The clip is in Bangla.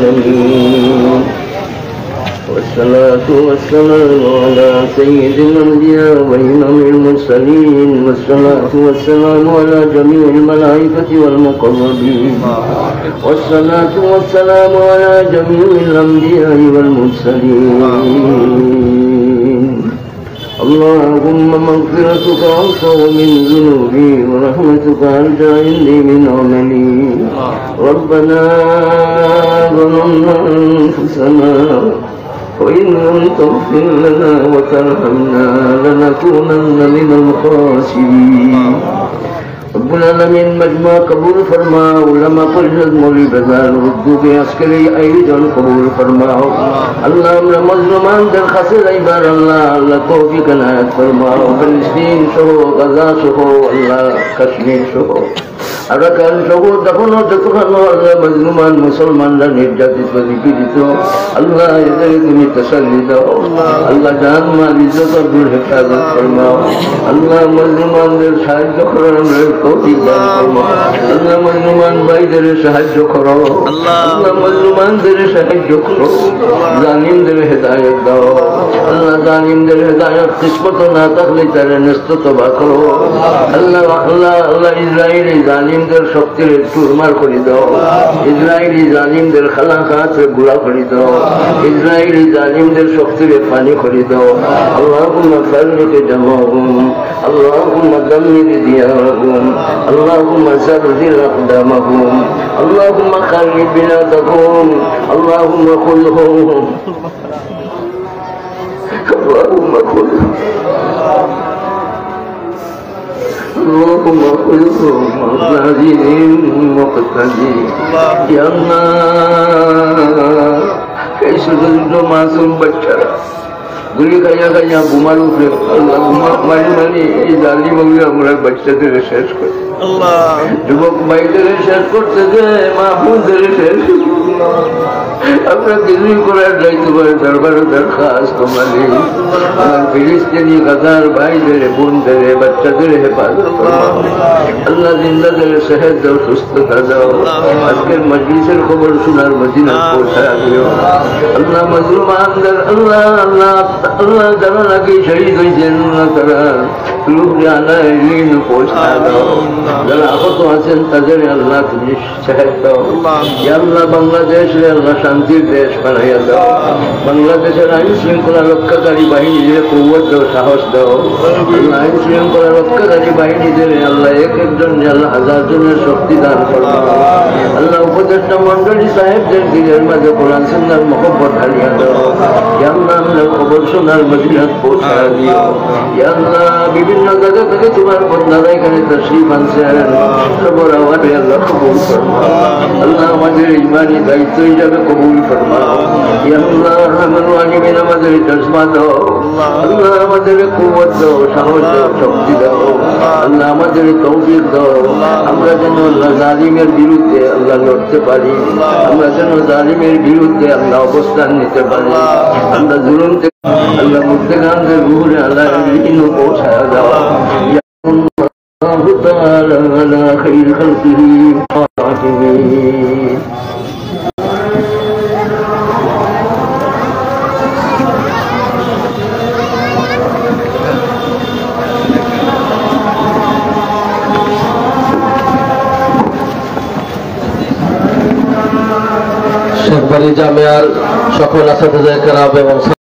العالمين والصلاة والسلام على سيد الأنبياء وإمام المرسلين والصلاة والسلام على جميع الملائكة والمقربين والصلاة والسلام على جميع الأنبياء والمرسلين اللهم مغفرتك أوسع من ذنوبي ورحمتك أرجى عندي من عملي ربنا ظلمنا أنفسنا وإن لم تغفر لنا وترحمنا لنكونن من الخاسرين رب العالمين مجمع قبول فرماؤ علماء परिषद मौलवी बाजार उर्दू के अस्करी आयोजन कबूल फरमाओ अल्लाह हमरा मजलूमान दरखास्त इबार अल्लाह तौफीक इनायत फरमाओ फिलिस्तीन सह गाजा सह अल्लाह कश्मीर सह আরাকান সহ তখনও যতক্ষণও আল্লাহ মজলুমান মুসলমানরা নির্যাতিত নিপীড়িত আল্লাহ এদের তুমি তাসাল্লি দাও আল্লাহ জান মাল ইজ্জত দূর হেফাজত ফরমাও আল্লাহ মজলুমানদের সাহায্য করার তৌফিক দান ফরমাও আল্লাহ মজলুমান ভাইদের সাহায্য করো আল্লাহ মজলুমানদের সাহায্য করো জালিমদের হেদায়েত দাও আল্লাহ জালিমদের হেদায়েত কিসমত না থাকলে তারা নিস্ত তওবা করো আল্লাহ আল্লাহ আল্লাহ ইসরায়েলি জালিমদের শক্তির চুরমার করে দাও ইসরায়েলি জালিমদের খালাকাত গুলা করে দাও ইসরায়েলি জালিমদের শক্তির পানি করে দাও আল্লাহুম্মা ফাররিক জামাহুম আল্লাহুম্মা দাম্মির দিয়ারহুম আল্লাহুম্মা জারজিল আকদামাহুম আল্লাহুম্মা খারিব বিলাদাহুম আল্লাহুম্মা খুলহুম আল্লাহুম্মা খুলহুম اللهم خذهم مغفرين مقتدين يا الله كيف تجد معصوم بشر গুলি খাইয়া খাইয়া বোমার উপরে আল্লাহ বোমা মারি মারি এই জালিম আমরা বাচ্চাদের শেষ করে যুবক ভাইদের শেষ করতে যে মা বোনদের শেষ আমরা কিছুই করার যাইতে পারে দরবারে দরখাস্ত মালি আমার ফিলিস্তিনি গাজার ভাইদের বোনদের বাচ্চাদের হেফাজত আল্লাহ জিন্দাদের সেহত দাও সুস্থতা দাও আজকের মজলিসের খবর শোনার মদিনা পৌঁছায় দিও আল্লাহ মজলুমানদের আল্লাহ আল্লাহ আল্লাহ যারা নাকি শহীদ হয়েছেন আল্লাহ তারা রূপ জানা ঋণ পৌঁছায় দাও যারা আহত আছেন তাদের আল্লাহ তুমি সেহত দাও আল্লাহ বাংলাদেশে আল্লাহ শান্তির দেশ বানাইয়া দাও বাংলাদেশের আইন শৃঙ্খলা রক্ষাকারী বাহিনীদের কৌবত দাও সাহস দাও আল্লাহ আইন শৃঙ্খলা রক্ষাকারী বাহিনীদের আল্লাহ এক একজন আল্লাহ হাজার জনের শক্তি দান করো আল্লাহ উপদেষ্টা মন্ডলী সাহেবদের দিনের মাঝে কোরআন সুন্নাহর মহব্বত ঢালিয়া দাও আল্লাহ আমরা খবর শোনার মদিনাত পৌঁছায় দিও আল্লাহ বিভিন্ন জায়গা থেকে তোমার বন্ধারা এখানে তশরিফ আনছেন খবর আমাদের আল্লাহ কবুল ফরমাও আল্লাহ আমাদের ইমানি দায়িত্ব হিসাবে কবুল ফরমাও আল্লাহ রহমান আলিমিন আমাদের চশমা দাও আল্লাহ আমাদের কুওয়াত দাও সাহস দাও শক্তি দাও আল্লাহ আমাদের তৌফিক দাও আমরা যেন আল্লাহ জালিমের বিরুদ্ধে আল্লাহ লড়তে পারি আমরা যেন জালিমের বিরুদ্ধে আল্লাহ অবস্থান নিতে পারি আমরা জুলুম থেকে আল্লাহ মুর্তেগানদের রুহে আল্লাহ ঋণ পৌঁছায়া দাও আল্লাহ তাআলা আলা খাইর খালকিহি ফাতিমিন শেখবাড়ি জামিয়ার সকল আসাতিজা কেরাম এবং